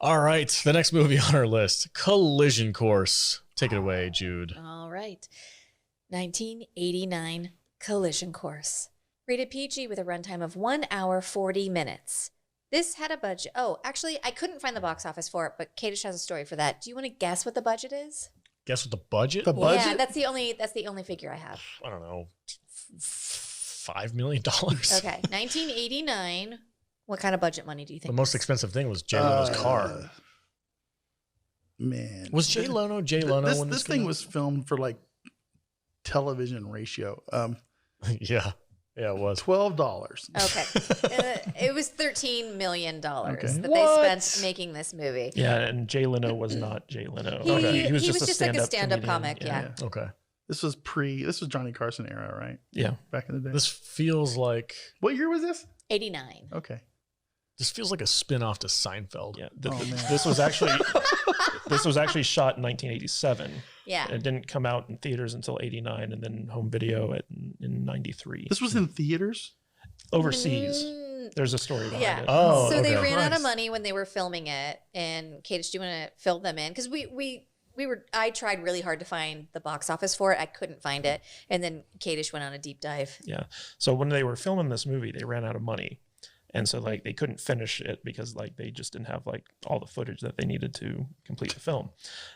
All right, the next movie on our list, Collision Course. Take it away, Jude. All right. 1989, Collision Course. Rated PG with a runtime of 1 hour, 40 minutes. This had a budget. Oh, actually, I couldn't find the box office for it, but Kadish has a story for that. Do you want to guess what the budget is? Guess what the budget? Yeah, that's the only figure I have. I don't know. $5 million. Okay, 1989. What kind of budget money do you think? The most expensive thing was Jay Leno's car. Man, was Jay Leno? This thing was filmed for like television ratio. Yeah, it was $12. Okay, it was $13 million that they spent making this movie. Yeah, and Jay Leno was not Jay Leno. He was just like a stand-up comic. Yeah. Okay. This was Johnny Carson era, right? Yeah. Back in the day. This feels like... What year was this? 89. Okay. This feels like a spin-off to Seinfeld. Yeah. This was actually shot in 1987. Yeah. It didn't come out in theaters until 89 and then home video in 93. This was in theaters? Overseas. There's a story behind it. Oh, so they ran out of money when they were filming it. And Kadish, do you want to fill them in? Because I tried really hard to find the box office for it. I couldn't find it. And then Kadish went on a deep dive. Yeah. So when they were filming this movie, they ran out of money. And so like they couldn't finish it because like they just didn't have like all the footage that they needed to complete the film.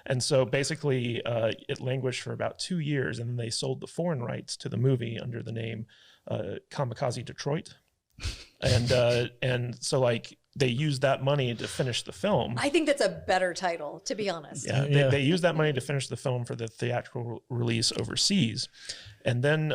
And so basically it languished for about 2 years, and then they sold the foreign rights to the movie under the name Kamikaze Detroit. And so like they used that money to finish the film. I think that's a better title, to be honest. Yeah, they used that money to finish the film for the theatrical release overseas. And then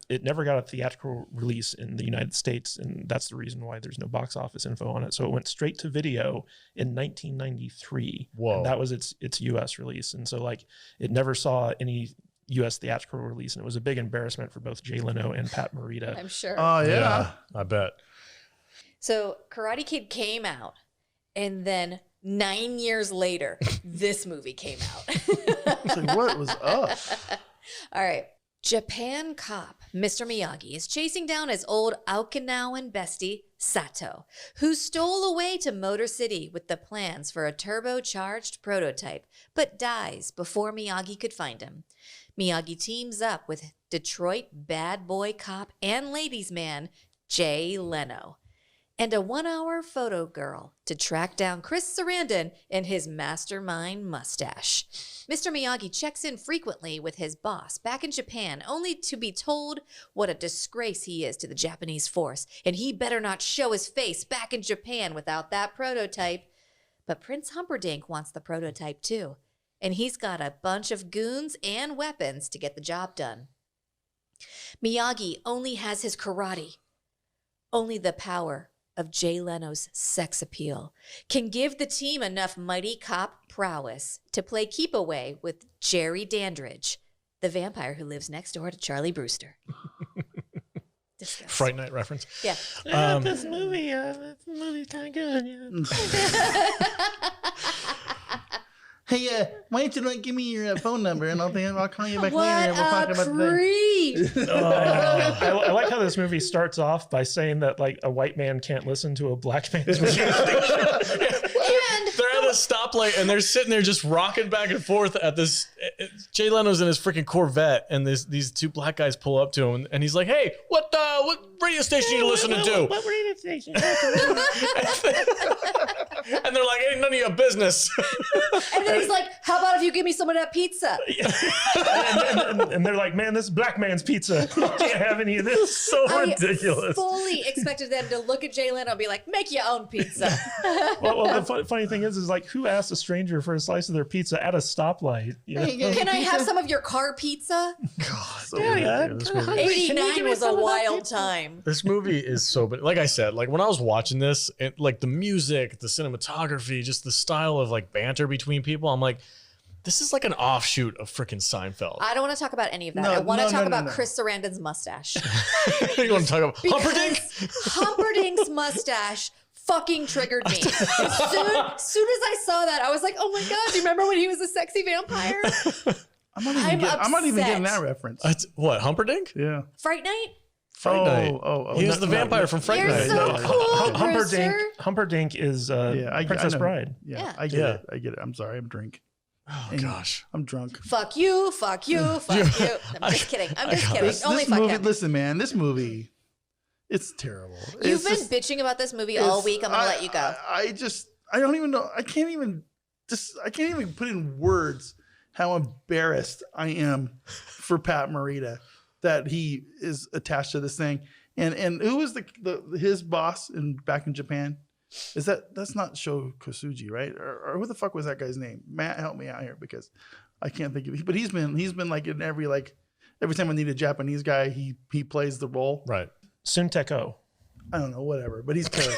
it never got a theatrical release in the United States, and that's the reason why there's no box office info on it. So it went straight to video in 1993. Whoa. And that was its US release. And so like it never saw any US theatrical release, and it was a big embarrassment for both Jay Leno and Pat Morita. I'm sure. Oh, yeah. I bet. So Karate Kid came out, and then 9 years later, this movie came out. It's like, what was up? All right. Japan cop Mr. Miyagi is chasing down his old Okinawan bestie, Sato, who stole away to Motor City with the plans for a turbocharged prototype, but dies before Miyagi could find him. Miyagi teams up with Detroit bad boy cop and ladies man, Jay Leno, and a 1 hour photo girl to track down Chris Sarandon and his mastermind mustache. Mr. Miyagi checks in frequently with his boss back in Japan, only to be told what a disgrace he is to the Japanese force, and he better not show his face back in Japan without that prototype. But Prince Humperdinck wants the prototype too, and he's got a bunch of goons and weapons to get the job done. Miyagi only has his karate. Only the power of Jay Leno's sex appeal can give the team enough mighty cop prowess to play keep away with Jerry Dandridge, the vampire who lives next door to Charlie Brewster. Discuss. Fright Night reference. Yeah. This movie's kind of good. Yeah. Hey, why don't you like give me your phone number and I'll call you back What later and we'll talk a about the creep! I like how this movie starts off by saying that like a white man can't listen to a black man's radio station. They're at a stoplight and they're sitting there just rocking back and forth at this. Jay Leno's in his freaking Corvette, and these two black guys pull up to him, and he's like, "Hey, what radio station are you listening to?" What radio station? And they're like, "Ain't none of your business." And then he's like, "How about if you give me some of that pizza?" and they're like, "Man, this is black man's pizza. You can't have any of this." So ridiculous. I fully expected them to look at Jay Leno and be like, "Make your own pizza." Well, the funny thing is like, who asked a stranger for a slice of their pizza at a stoplight? You know? Can I have some of your car pizza? God, So Yeah, this movie. 89 was a wild time. This movie is so bad. Like I said, like when I was watching this, like the music, the cinematography, just the style of like banter between people, I'm like, this is like an offshoot of freaking Seinfeld. I don't want to talk about any of that. No, I want to no, talk no, about no. Chris Sarandon's mustache. You want to talk about Because Humperdinck? Humperdinck's mustache fucking triggered me. As soon as I saw that, I was like, oh my God, do you remember when he was a sexy vampire? I'm not even getting that reference. What, Humperdinck? Yeah. Fright Night? Fright Night. He was the vampire from Fright You're Night. so cool, Brewster. Humperdinck is Princess know. Bride. Yeah, I get it. I get it. I'm sorry. I'm drunk. Oh And gosh. I'm drunk. Fuck you, fuck you, fuck you. I'm just kidding. I'm just kidding. Only This fuck movie, him. listen, man, this movie, it's terrible. You've It's been bitching about this movie all week. I'm gonna let you go. I don't even know. I can't even put in words how embarrassed I am for Pat Morita that he is attached to this thing. And who was his boss back in Japan? That's not Sho Kosugi, right? Or who the fuck was that guy's name? Matt, help me out here because I can't think of it. But he's been like in every time I need a Japanese guy, he plays the role. Right. Sunteko. I don't know, whatever. But he's terrible.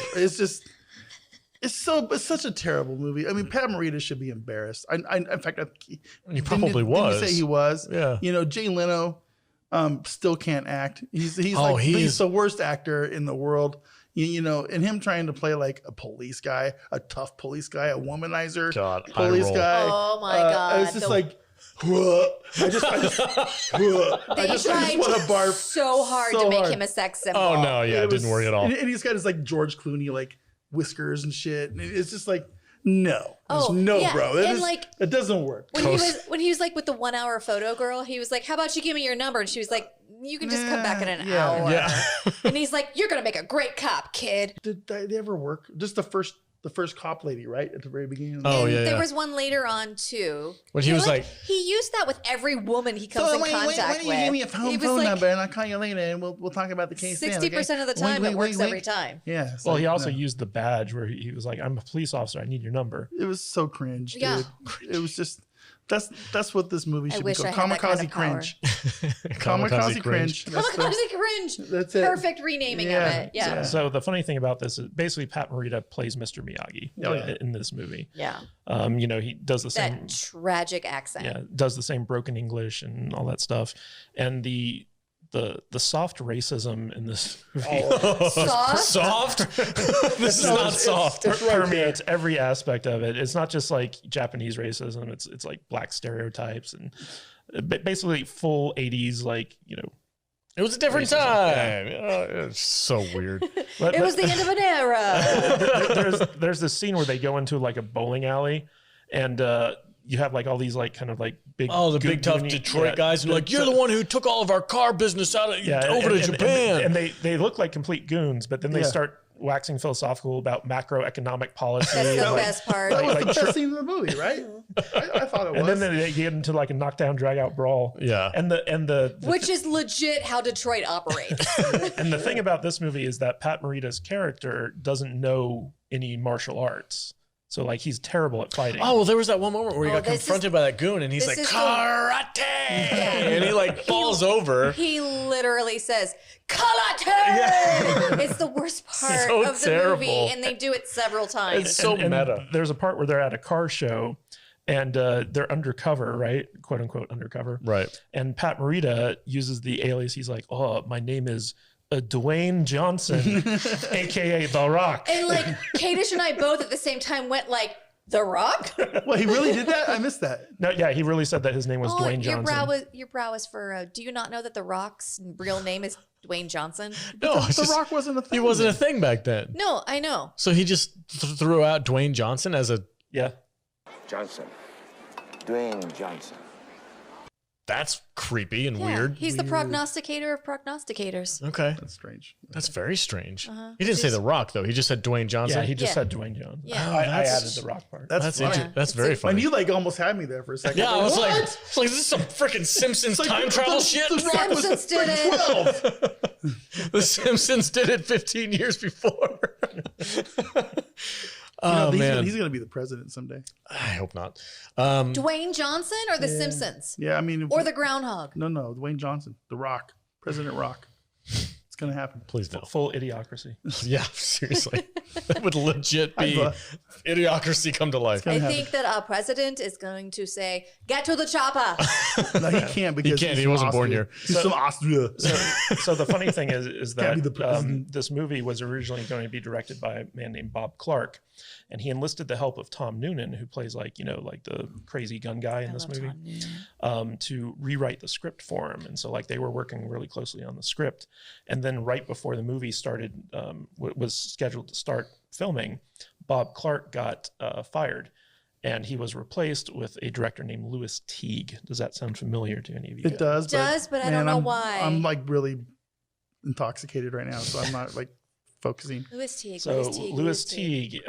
It's such a terrible movie. I mean, Pat Morita should be embarrassed. In fact, He probably was. Didn't you say he was? Yeah. You know, Jay Leno still can't act. He's the worst actor in the world. You know, and him trying to play like a police guy, a tough police guy, a womanizer police guy. Oh my God. It's just like, I just want to barf so hard to make him a sex symbol. Oh no, yeah, it didn't work at all. And he's got his like George Clooney like whiskers and shit. And it's just like, no, bro. It doesn't work. When he was like with the 1 hour photo girl, he was like, "How about you give me your number?" And she was like, "You can just come back in an hour." Yeah. And he's like, "You're gonna make a great cop, kid." Did they ever work? Just the first cop lady, right at the very beginning. Oh And yeah. there was one later on too. When he was like, he used that with every woman he comes in contact why with. don't you give me a phone number and I'll call you later and we'll talk about the case. 60% of the time, it works every time. Yeah. Well, he also used the badge where he was like, "I'm a police officer. I need your number." It was so cringe, dude. Yeah. It was just that's what this movie should be wish called. I had that kind of Kamikaze cringe. Kamikaze cringe. Kamikaze cringe. That's it. Perfect renaming of it. Yeah. So the funny thing about this is basically Pat Morita plays Mr. Miyagi yeah. in this movie. Yeah. You know, he does the same That tragic accent. yeah, does the same broken English and all that stuff. And the soft racism in this movie Soft? This is not soft. permeates every aspect of it. It's not just like Japanese racism. It's like black stereotypes and basically full 80s, like, you know. It was a different time. It's so weird. It was the end of an era. There's this scene where they go into like a bowling alley and you have like all these like kind of like big big tough Detroit guys who are like, "You're the one who took all of our car business out of over to Japan." And they look like complete goons, but then they start waxing philosophical about macroeconomic policy. That's the best part. That was the best scene in the movie, right? I thought it was. And then they get into like a knockdown, drag out brawl. Yeah. And the Which is legit how Detroit operates. and the thing about this movie is that Pat Morita's character doesn't know any martial arts. So like he's terrible at fighting. Oh, well, there was that one moment where he got this confronted by that goon and he's like, "Karate!" And he like falls over. He literally says, "Karate!" It's the worst part So of the terrible. movie, and they do it several times. It's so meta. There's a part where they're at a car show and they're undercover, right? "Quote unquote undercover." Right. And Pat Morita uses the alias. He's like, "Oh, my name is Dwayne Johnson, aka The Rock." And like Kadish and I both at the same time went like, "The Rock?" Well, he really did that? I missed that. No, yeah, he really said that his name was Dwayne Johnson. Your brow is for. Do you not know that The Rock's real name is Dwayne Johnson? No, The Rock wasn't a thing. He wasn't a thing back then. No, I know. So he just threw out Dwayne Johnson as a. Yeah. Johnson. Dwayne Johnson. That's creepy and weird. He's the prognosticator of prognosticators. Okay. That's strange. That's very strange. He didn't say The Rock, though. He just said Dwayne Johnson. Yeah, he just Yeah. said Dwayne Johnson. Yeah. I that's- added the Rock part. That's That's funny. That's very And funny. you like almost had me there for a second. Yeah, I was what? like, is this some freaking Simpsons Like, time travel shit? The Rock was Simpsons did it. 12. The Simpsons did it 15 years before. Oh, man. He's going to be the president someday. I hope not. Dwayne Johnson or The Simpsons? Yeah, I mean. Or the Groundhog? No, Dwayne Johnson. The Rock. President Rock. It's going to happen. Please no. Full idiocracy. Yeah, seriously. That would legit be idiocracy come to life. I think that our president is going to say, "Get to the chopper." No, he can't because He can't. he's He from wasn't born Austria. here. He's from Austria. So the funny thing is Can't be the that president. this movie was originally going to be directed by a man named Bob Clark, and he enlisted the help of Tom Noonan, who plays like the crazy gun guy in this movie, to rewrite the script for him. And so like they were working really closely on the script, and then right before the movie started, was scheduled to start filming, Bob Clark got fired. And he was replaced with a director named Louis Teague. Does that sound familiar to any of you? It does. But I don't know why. I'm like really intoxicated right now, so I'm not like focusing. Louis Teague. So Louis Teague,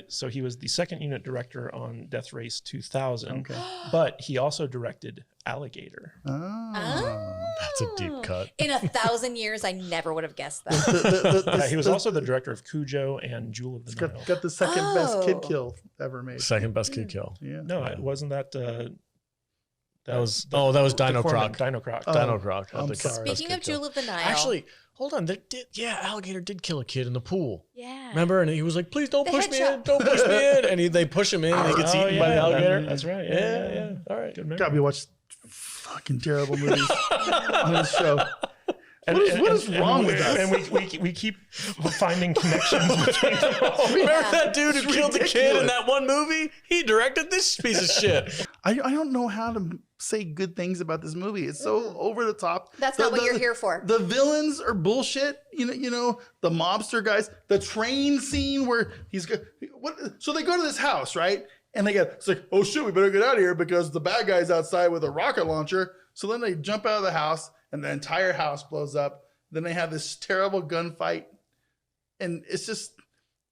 so he was the second unit director on Death Race 2000, Okay. but he also directed Alligator. Oh. That's a deep cut. In 1,000 years, I never would have guessed that. He was also the director of Cujo and Jewel of the Nile. Got the second best kid kill ever made. Second best kid kill. Yeah. No, it wasn't that. That was Dino Croc. Dino Croc. Dino Croc. I'm The sorry. best Speaking kid of kill. Jewel of the Nile. Actually, hold on. Alligator did kill a kid in the pool. Yeah. Remember? And he was like, "Please don't The push me in. hedgehog. Don't push me in." And they push him in. And he gets eaten by the alligator. That's right. Yeah. All right. Good memory. God, we watched fucking terrible movies on this show. And, What is wrong with us? And we keep finding connections between them all. Remember that dude who killed the kid in that one movie? He directed this piece of shit. I don't know how to say good things about this movie. It's so over the top. That's not what you're here for. The villains are bullshit. You know the mobster guys. The train scene where so they go to this house, right? And it's like, oh shit, we better get out of here because the bad guy's outside with a rocket launcher. So then they jump out of the house and the entire house blows up. Then they have this terrible gunfight. And it's just...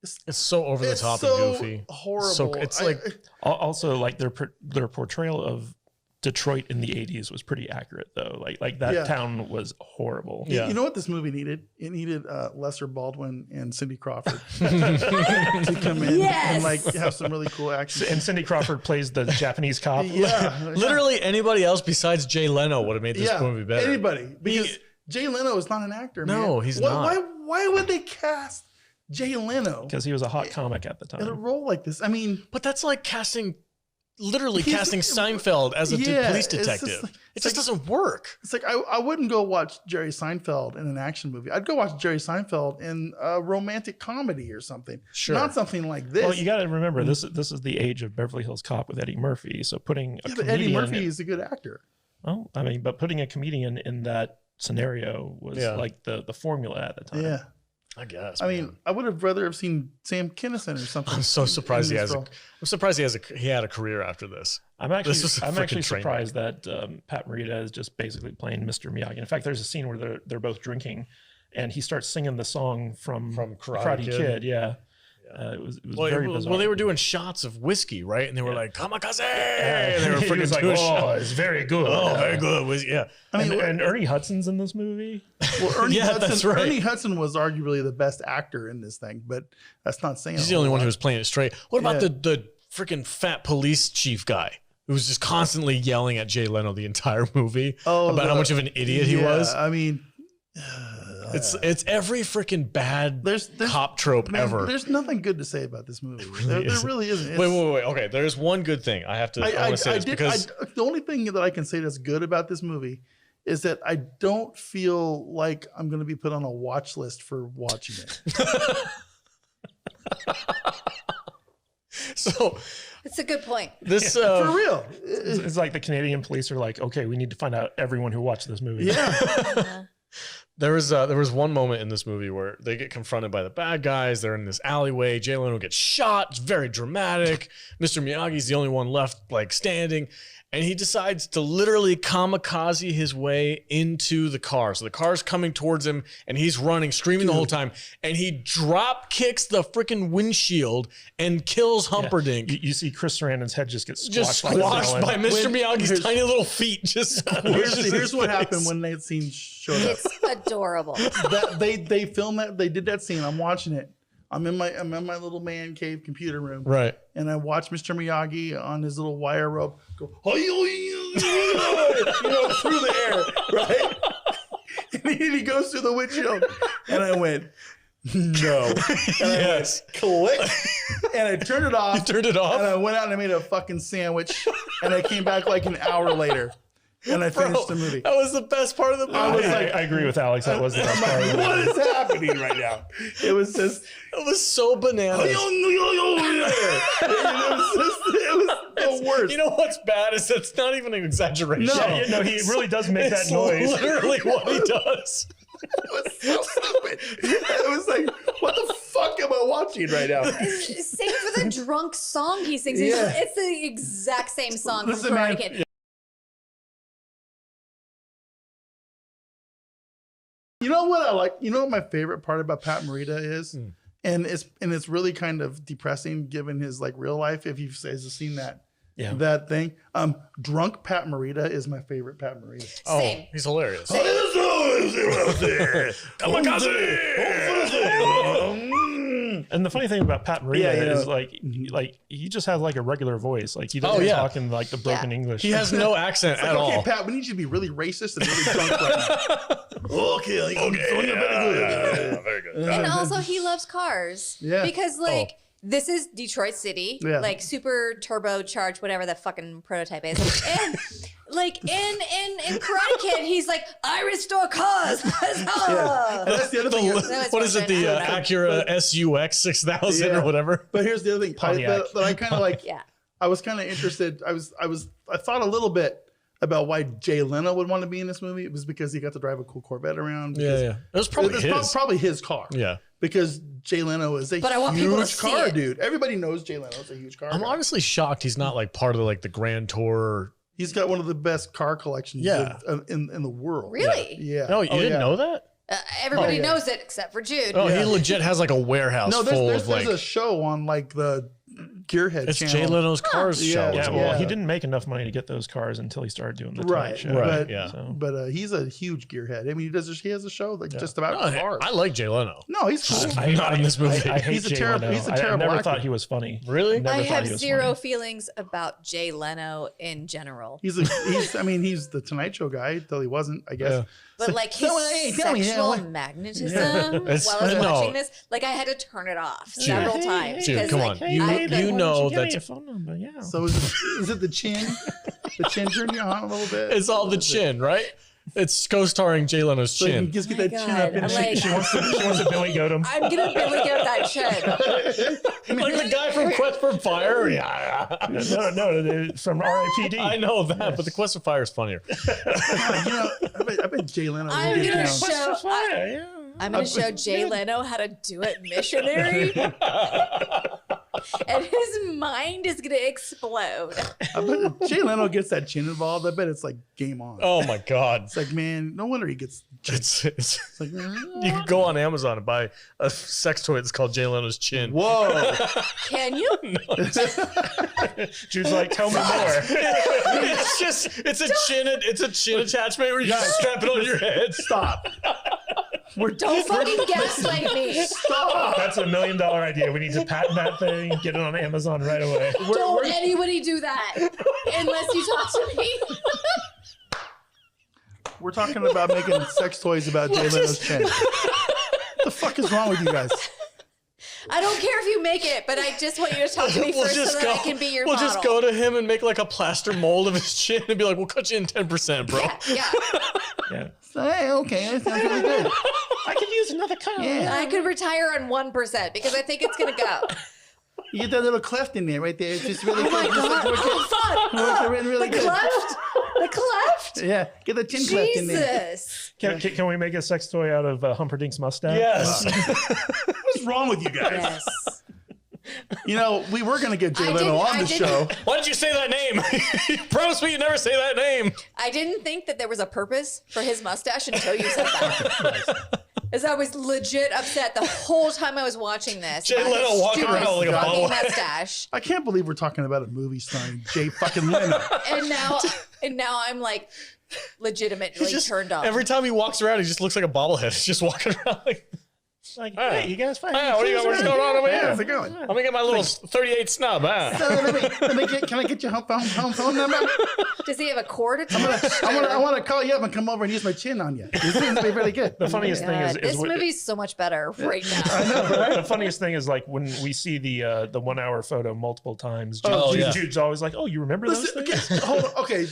It's so over the top so and goofy. horrible. So it's like... Also, like their portrayal of Detroit in the 80s was pretty accurate, though. Like that town was horrible. Yeah. You know what this movie needed? It needed Lesser Baldwin and Cindy Crawford to come in and like have some really cool action. And Cindy Crawford plays the Japanese cop. Yeah, literally anybody else besides Jay Leno would have made this movie better. Anybody, because Jay Leno is not an actor. No, man. he's not. Why would they cast Jay Leno Because he was a hot comic at the in a time. role like this? I mean, But that's like literally He's- casting Seinfeld as a police it's just detective. like- It just doesn't work. it's like I wouldn't go watch Jerry Seinfeld in an action movie. I'd go watch Jerry Seinfeld in a romantic comedy or something. Sure. Not something like this. Well, you got to remember this is the age of Beverly Hills Cop with Eddie Murphy. So putting a yeah, but Eddie comedian, Murphy is a good actor. well, I mean, but putting a comedian in that scenario was like the formula at the time. Yeah. I guess. I mean, I would have rather have seen Sam Kinison or something. I'm so surprised in he this has. role. I'm surprised he had a career after this. I'm actually This was a freaking train surprised that Pat Morita is just basically playing Mr. Miyagi. In fact, there's a scene where they're both drinking, and he starts singing the song from Karate Kid. Yeah. It was very bizarre. Well, they were doing shots of whiskey, right? And they were like Kamikaze, and they were He freaking was like, doing oh, shots. it's very good. Oh, very good whiskey. Yeah. I mean, And Ernie Hudson's in this movie. well, Ernie Yeah, Hudson, that's right. Ernie Hudson was arguably the best actor in this thing, but that's not saying He's a the only whole one lot. who was playing it straight. What about Yeah. the freaking fat police chief guy who was just constantly yelling at Jay Leno the entire movie about how much of an idiot he was? I mean, It's every freaking bad There's cop trope man, ever. There's nothing good to say about this movie. There really isn't. Wait. Okay, there's one good thing. I want to say this because the only thing that I can say that's good about this movie is that I don't feel like I'm going to be put on a watch list for watching it. so It's a good point. this For real. It's like the Canadian police are like, okay, we need to find out everyone who watched this movie. Yeah. There was one moment in this movie where they get confronted by the bad guys. They're in this alleyway. Jay Leno gets shot. It's very dramatic. Mr. Miyagi's the only one left, like, standing. And he decides to literally kamikaze his way into the car. So the car's coming towards him, and he's running, screaming the whole time. And he drop kicks the freaking windshield and kills Humperdinck. You see Chris Sarandon's head just get Just squashed, squashed by Mr. Miyagi's here's- tiny little feet. Just Here's what happened when that scene showed up. It's adorable. They filmed that. They did that scene. I'm watching it. I'm in my little man cave computer room. Right. And I watch Mr. Miyagi on his little wire rope go, you know, through the air, right? And he goes through the windshield. And I went, no. And Yes. I went, click. And I turned it off. You turned it off? And I went out and I made a fucking sandwich. And I came back like an hour later. And I finished the movie. That was the best part of the movie. I agree with Alex. That was the best part of the movie. What is happening right now? It was just, It was so bananas. it was the worst. You know what's bad is it's not even an exaggeration. No. Yeah, no, he really does make that It's noise. literally what he does. was so stupid. It was like, what the fuck am I watching right now? Same for the drunk song he sings. Yeah. It's the exact same song Listen, from Karate man. Kid. You know what I like? You know what my favorite part about Pat Morita is? And it's really kind of depressing given his like real life. If you've seen that thing, drunk Pat Morita is my favorite Pat Morita. Same. He's hilarious. And the funny thing about Pat Morita is know. like he just has like a regular voice. Like he doesn't talk in like the broken English. He has no accent at Okay, all. Pat, we need you to be really racist and really drunk right now. Okay. Very good. And also, he loves cars. Yeah. Because, like, this is Detroit City. Yeah. Like, super turbocharged, whatever the fucking prototype is. And, like, in Karate Kid, he's like, I restore cars. Yeah. And that's the other thing. What is it? The Acura SUX 6000 or whatever. But here's the other thing that I kind of like. Yeah. I was kind of interested. I thought a little bit about why Jay Leno would want to be in this movie. It was because he got to drive a cool Corvette around. It was probably his. Probably his car. Yeah. Because Jay Leno is a But I want people to huge see car it. dude. Everybody knows Jay Leno's a huge car I'm guy. honestly shocked he's not like part of like the Grand Tour. He's got one of the best car collections in the world. Really? Yeah. No, you didn't know that? Everybody knows it except for Jude. Oh, he legit has like a warehouse No, full there's of like. a show on like the Gearhead It's channel. Jay Leno's Cars show. Yeah, as well, well. he didn't make enough money to get those cars until he started doing the Right, Tonight Show. Right. But, yeah. but he's a huge gearhead. I mean, he has a show like just about No, cars. I like Jay Leno. No, he's cool. Not in this movie. I hate He's a Jay terrible- Leno. he's a terrible I never actor. thought he was funny. Really? Never I thought have he was zero funny. feelings about Jay Leno in general. He's the Tonight Show guy until he wasn't, I guess. Yeah. But like his tell me, sexual yeah, magnetism It's- while I was no. watching this, like I had to turn it off several times. Dude, because, come like, on. You I couldn't- know Give me that's your phone number, yeah. So is it the chin? The chin turned you on a little bit? it's all the chin, right? It's co-starring Jay Leno's So you can chin. just get Oh my that chin God, up in I'm the like- She wants to Billy Goat him. I'm gonna really get that chin. Like the guy from Quest for Fire. Yeah. No, from R.I.P.D. I know that, but the Quest for Fire is funnier. I bet Jay Leno I'm would get gonna down. show. Yeah. I'm gonna show Jay Leno how to do it missionary, and his mind is gonna explode. I bet Jay Leno gets that chin involved. I bet it's like game on. Oh my God. It's like, man, no wonder he gets. It's It's like, you can go on Amazon and buy a sex toy that's called Jay Leno's chin. whoa. Can you? Jude's like, tell me more. it's a chin attachment where you just strap it on your head. Stop. Don't fucking gaslight me. Stop. That's $1 million idea. We need to patent that thing, get it on Amazon right away. Don't anybody do that unless you talk to me. We're talking about making sex toys about Jay Leno's chin. What the fuck is wrong with you guys? I don't care if you make it, but I just want you to talk to me first so that I can be your We'll model. just go to him and make like a plaster mold of his chin and be like, we'll cut you in 10%, bro. Yeah. Yeah. So, hey, okay, that sounds really good. I could use another car. Yeah. I could retire on 1% because I think it's gonna go. You get that little cleft in there right there. It's just really Oh my good. god! Oh fuck! It's really The good. cleft? The cleft? Yeah, get the chin cleft in there. Jesus! Can we make a sex toy out of Humperdinck's mustache? Yes. What's wrong with you guys? Yes. You know, we were going to get Jay I Leno didn't- on I the didn't- show. Why did you say that name? You promised me you'd never say that name. I didn't think that there was a purpose for his mustache until you said that. As I was legit upset the whole time I was watching this. Jay about Leno his walking stupid around like a fucking bobblehead. mustache. I can't believe we're talking about a movie starring Jay fucking Leno. And now I'm like legitimately Just turned off. every time he walks around, he just looks like a bobblehead. He's just walking around like, Like, Hey. hey, you guys fine? hey, what do you got? What's going on over Yeah, here? how's it going? Let me get my little 38 snub. Huh? Can I get your home phone number? Does he have a cord attached? I want to call you up and come over and use my chin on you. This is going to be really good. The funniest thing is, God, this when- movie's so much better right now. the funniest thing is like when we see the 1 hour photo multiple times. Oh, yeah. Jude's always like, "Oh, you remember those Listen, things?" okay, hold on. Okay,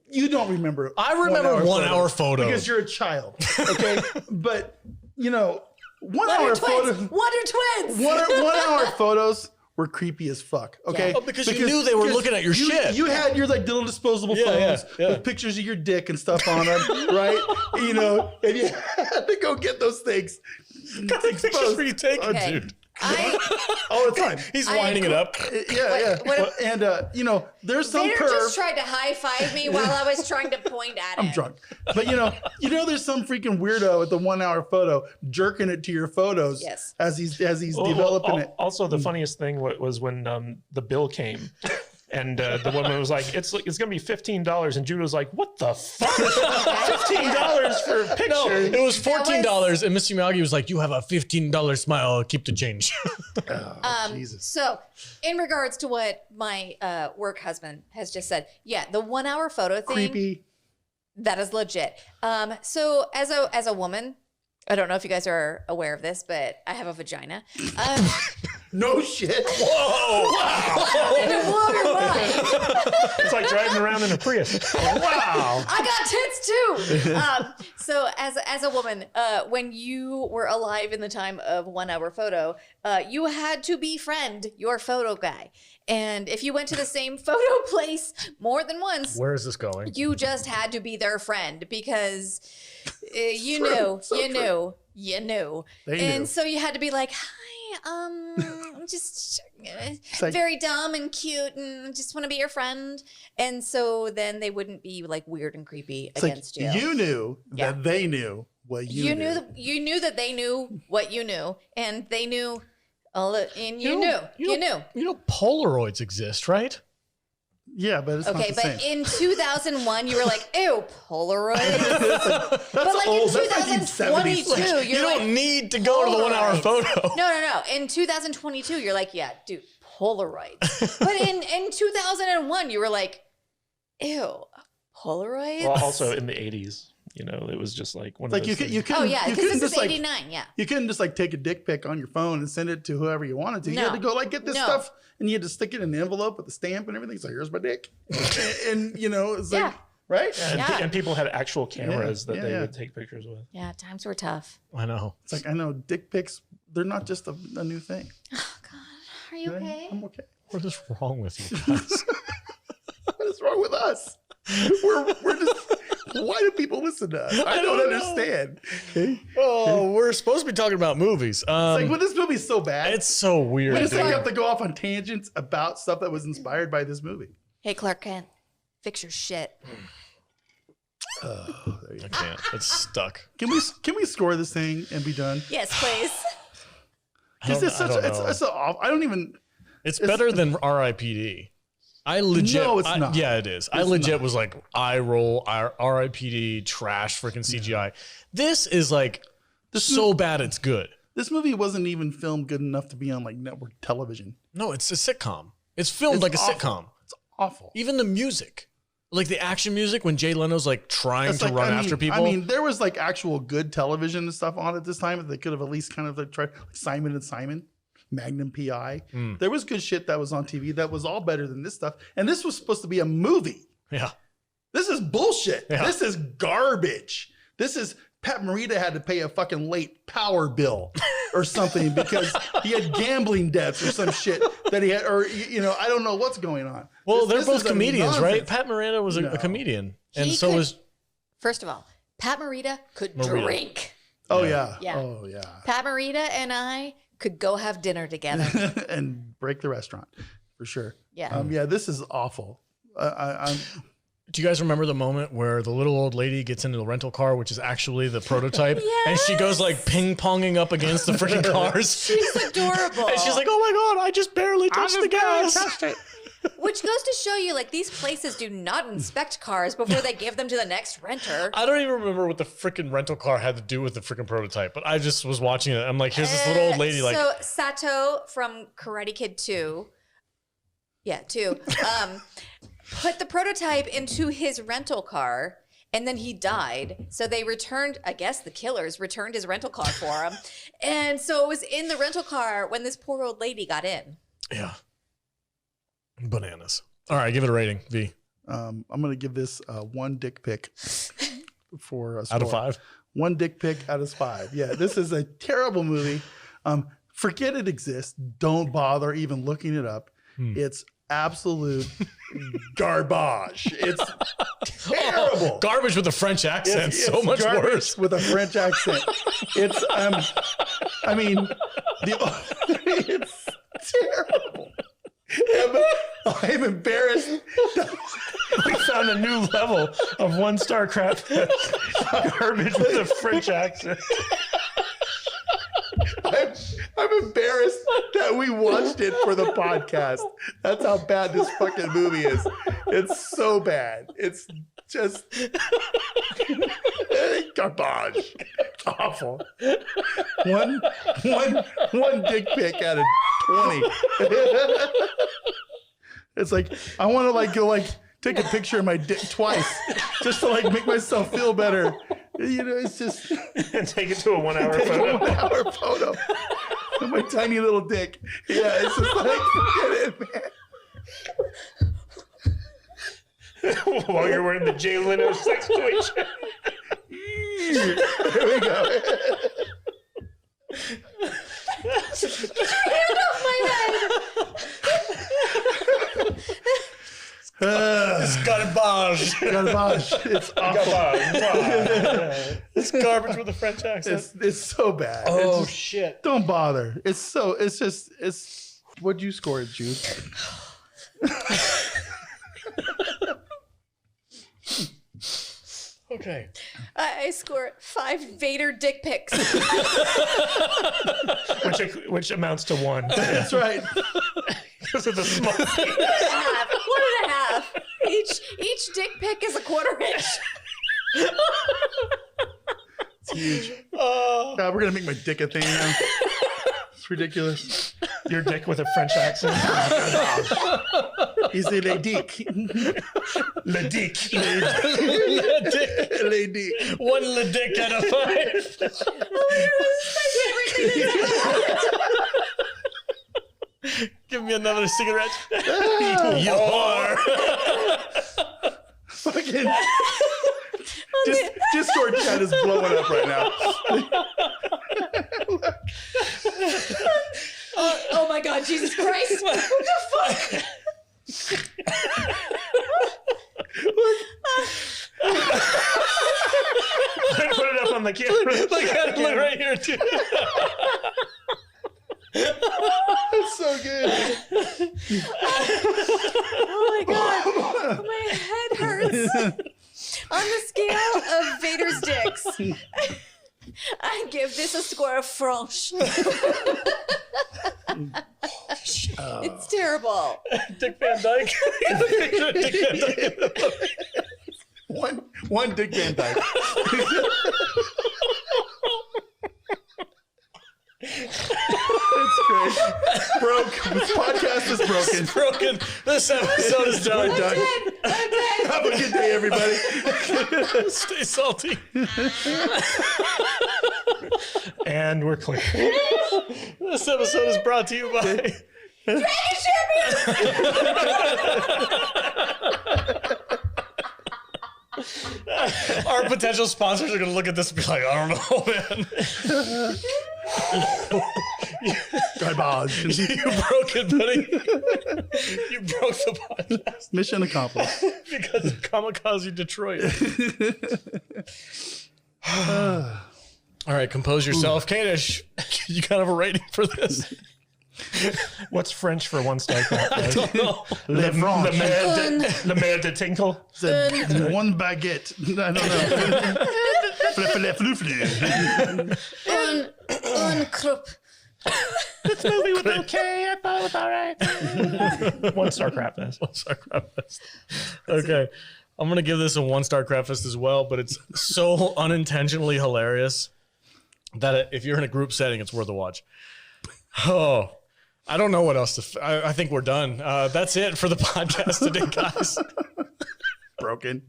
you don't remember. I remember 1 hour photos. because you're a child. Okay, but you know, 1 Wonder hour twins. photos. Wonder twins. 1 hour photos were creepy as fuck. Okay, Oh, because you knew they were looking at your shit. You had your like little disposable phones with pictures of your dick and stuff on them, right? You know, and you had to go get those things. What kind of pictures were you taking, dude? All the time. He's winding it up. And you know, there's some Vader perv. just tried to high five me while I was trying to point at him. I'm drunk, but you know, there's some freaking weirdo with the 1 hour photo jerking it to your photos. Yes. As he's developing it. Also, the funniest thing was when the bill came. And the woman was like, "It's going to be $15," and Judah was like, "What the fuck? $15 for a picture?" No, it was $14, and Mr. Miyagi was like, "You have a $15 smile. Keep the change." Jesus. So, in regards to what my work husband has just said, yeah, the 1 hour photo thing, Creepy. that is legit. So as a woman, I don't know if you guys are aware of this, but I have a vagina. No shit. Whoa! Wow! It blew your mind. It's like driving around in a Prius. Wow. I got tits too. So as a woman, when you were alive in the time of 1 hour photo, you had to befriend your photo guy. And if you went to the same photo place more than once, Where is this going? you just had to be their friend because you knew. They knew. So you had to be like, hi, I'm just like- very dumb and cute and just want to be your friend. And so then they wouldn't be like weird and creepy It's like against you. you knew Yeah. that they knew what you knew. You knew that they knew what you knew, and they knew all of, and you knew. You know, Polaroids exist, right? Yeah, but it's not Okay, the but same. in 2001, you were like, ew, Polaroid. But like old. in That's 2022, 1970s. You you're don't like, need to go to the 1 hour Polaroids. photo. No. In 2022, you're like, yeah, dude, Polaroids. But in 2001, you were like, ew, Polaroids? Well, also in the 80s, you know, it was just like one Like of you those could, you things. Oh, couldn't, yeah, you because couldn't this is just like 89, yeah. you couldn't just like take a dick pic on your phone and send it to whoever you wanted to. You had No. to go like get this No. stuff, and you had to stick it in an envelope with a stamp and everything. So here's my dick, and you know, it's like Yeah. right. And, Yeah. and people had actual cameras that they yeah. would take pictures with. Yeah, times were tough. I know. It's like I know dick pics. They're not just a new thing. Oh, God. Are you Right? okay? I'm okay. What is wrong with you guys? What is wrong with us? We're just. Why do people listen to us? I don't don't know. understand. Okay? Oh, we're supposed to be talking about movies. It's like when this movie's so bad, It's so weird. we just dude. have to go off on tangents about stuff that was inspired by this movie. Hey, Clark Kent, fix your shit. I can't. It's stuck. Can we score this thing and be done? Yes, please. Because it's such. I don't know. It's so off. I don't even. It's better than R.I.P.D. I legit. No, it's not. Yeah, it is. I It's legit not. was like, eye roll, R.I.P.D. trash, freaking CGI. This is like so bad it's good. This movie wasn't even filmed good enough to be on like network television. No, it's a sitcom. It's filmed It's like a awful. sitcom. It's awful. Even the music, like the action music when Jay Leno's like trying It's to like, run I mean, after people. I mean, there was like actual good television and stuff on at this time that they could have at least kind of like tried. Like Simon and Simon, Magnum PI. There was good shit that was on TV that was all better than this stuff. And this was supposed to be a movie. yeah. This is bullshit. Yeah. This is garbage. This is Pat Morita had to pay a fucking late power bill or something because he had gambling debts or some shit that he had, or you know, I don't know what's going on. Well, This- they're this both is a comedians, right? nonsense. Pat Morita was a No. comedian, and He so could- was First of all, Pat Morita could Morita. drink. Oh yeah. Yeah. Oh yeah. Pat Morita and I could go have dinner together. And break the restaurant for sure. Yeah. Yeah. This is awful. I'm Do you guys remember the moment where the little old lady gets into the rental car, which is actually the prototype, and she goes like ping ponging up against the freaking cars? She's adorable. And she's like, "Oh my god, I just barely touched the gas." Which goes to show you, like, these places do not inspect cars before they give them to the next renter. I don't even remember what the freaking rental car had to do with the freaking prototype, but I just was watching it. I'm like, here's this little old lady, like, So Sato from Karate Kid 2, yeah, 2, put the prototype into his rental car, and then he died. So they returned, I guess the killers returned his rental car for him. And so it was in the rental car when this poor old lady got in. yeah, bananas. All right, give it a rating, V. I'm gonna give this one dick pic for a score. Out of 5. One dick pic out of 5. Yeah, this is a terrible movie. forget it exists. Don't bother even looking it up. It's absolute garbage. It's terrible. Garbage with a French accent. It's so much garbage worse. with a French accent. It's I mean, it's terrible. I'm embarrassed. We found a new level of 1-star crap. Garbage with a French accent. I'm embarrassed that we watched it for the podcast. That's how bad this fucking movie is. It's so bad. It's just garbage. It's awful. One dick pic out of 20. It's like I want to like go like take a picture of my dick twice just to like make myself feel better. You know, it's just And take it to a 1-hour photo. 1-hour photo of my tiny little dick. Yeah, it's just like forget it, man. While you're wearing the Jay Leno sex toy shirt. Here we go. It's garbage. Garbage. It's awful. It's garbage with a French accent. It's so bad. Oh, It's just- shit. don't bother. It's what'd you score, Jude? Okay. I score 5 Vader dick pics. Which amounts to 1. That's right. Because of the small. 1.5. Each dick pic is a 1/4 inch. It's huge. God, we're gonna make my dick a thing now. It's ridiculous. Your dick with a French accent. He's a le dick. Le dick. Le dick. One le dick out of 5. Give me another cigarette. You are. Fucking. Discord chat is blowing up right now. Oh my God, Jesus Christ. What the fuck? Put it up on the camera. Look right here, too. That's so good. Oh my God. My head hurts. On the scale of Vader's dicks, I give this a score of franche. It's terrible. Dick Van Dyke. Dick Van Dyke. One Dick Van Dyke. It's great. Broke. This podcast is broken. It's broken. This episode is done. We're done. I'm dead. Have a good day, everybody. Stay salty. And we're clear. This episode is brought to you by our potential sponsors are going to look at this and be like, I don't know, man. Garbage. You broke it, buddy. You broke the podcast Mission accomplished. because of Kamikaze Detroit. All right, compose yourself. Kadish, you kind of a rating for this? What's French for 1-star crap? I don't know. Le Franche. Le maire de tinkle. One baguette. I don't know. Un croup. This movie was okay. I thought it was all right. 1-star crap fest. 1-star crap fest. Okay. I'm going to give this a 1-star crap fest as well, but it's so unintentionally hilarious that if you're in a group setting, it's worth a watch. Oh, I don't know what else to. I think we're done. That's it for the podcast today, guys. Broken.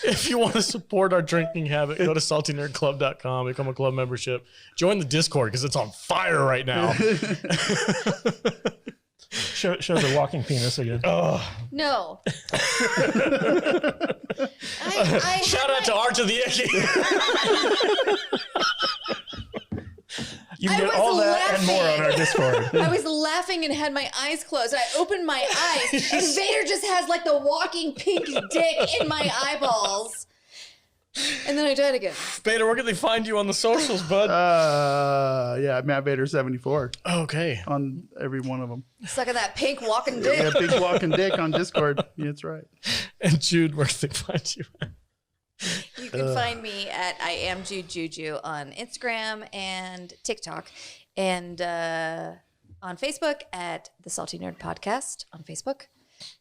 If you want to support our drinking habit, go to saltynerdclub.com, become a club membership, join the Discord because it's on fire right now. Show the walking penis again. No. Shout out to Art of the Icky. You can I get was all that and more on our laughing. Discord. I was laughing and had my eyes closed. I opened my eyes, and Vader just has like the walking pink dick in my eyeballs. And then I died again. Vader, where can they find you on the socials, bud? Yeah, Matt Vader 74 Okay. on every one of them. Sucking that pink walking dick. Yeah, big walking dick on Discord. Yeah, that's right. And Jude, where can they find you? You can find me at I am Jude Juju on Instagram and TikTok, and on Facebook at the Salty Nerd Podcast on Facebook.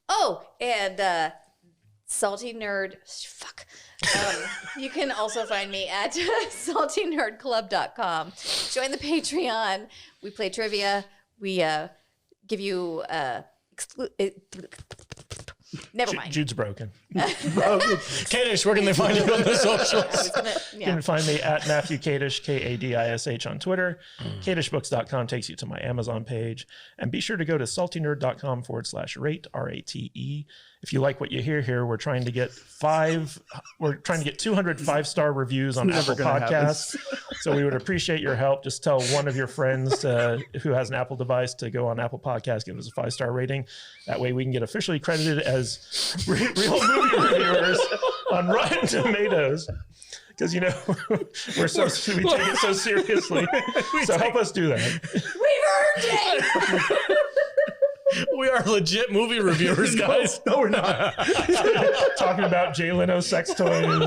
Oh, and Salty Nerd. Fuck. You can also find me at saltynerdclub.com. Join the Patreon. We play trivia. We give you never mind. Jude's broken. Kadish, where can they find you on the socials? You can find me at Matthew Kadish, Kadish on Twitter. Kadishbooks.com takes you to my Amazon page. And be sure to go to saltynerd.com/rate, RATE. If you like what you hear here, we're trying to get 200 5-star reviews on Never Apple gonna Podcasts. So we would appreciate your help. Just tell one of your friends who has an Apple device to go on Apple Podcasts, give us a 5-star rating. That way we can get officially credited as real movie reviewers on Rotten Tomatoes. Because, you know, we take it so seriously. So help us do that. We've earned it. We are legit movie reviewers, guys. No, we're not. Talking about Jay Leno sex toys and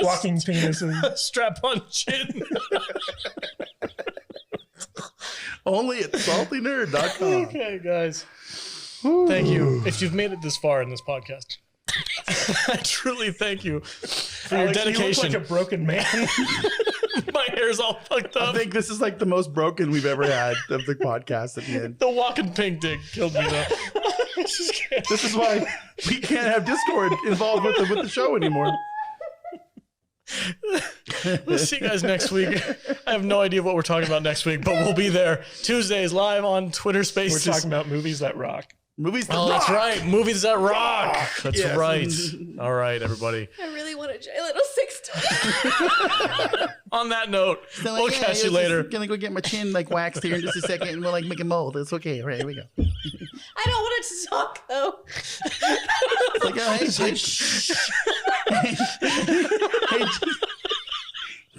walking penises. Strap on chin. Only at saltynerd.com. Okay, guys. Thank you. If you've made it this far in this podcast, I truly thank you for your Alex, dedication. you look like a broken man. My hair's all fucked I up. think this is like the most broken we've ever had of the podcast at the end. The walking pink dick killed me, though. This is why we can't have Discord involved with the show anymore. We'll see you guys next week. I have no idea what we're talking about next week, but we'll be there Tuesdays live on Twitter Spaces. We're talking about movies that rock. Movies that Oh, that's rock. right. Movies that rock. That's Yes. right. All right, everybody. I really want a Jay Leno 6 On that note, So, we'll yeah, catch you I'm later. Gonna go get my chin like waxed here in just a second, and we'll like make a mold. It's okay. All right, here we go. I don't want it to talk though. It's like, oh, hey, hey,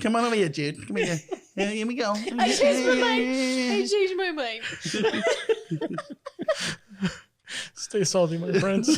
come on over here, Jude. Come here. Here we go. I changed my mind. I changed my mind. Stay salty, my friends.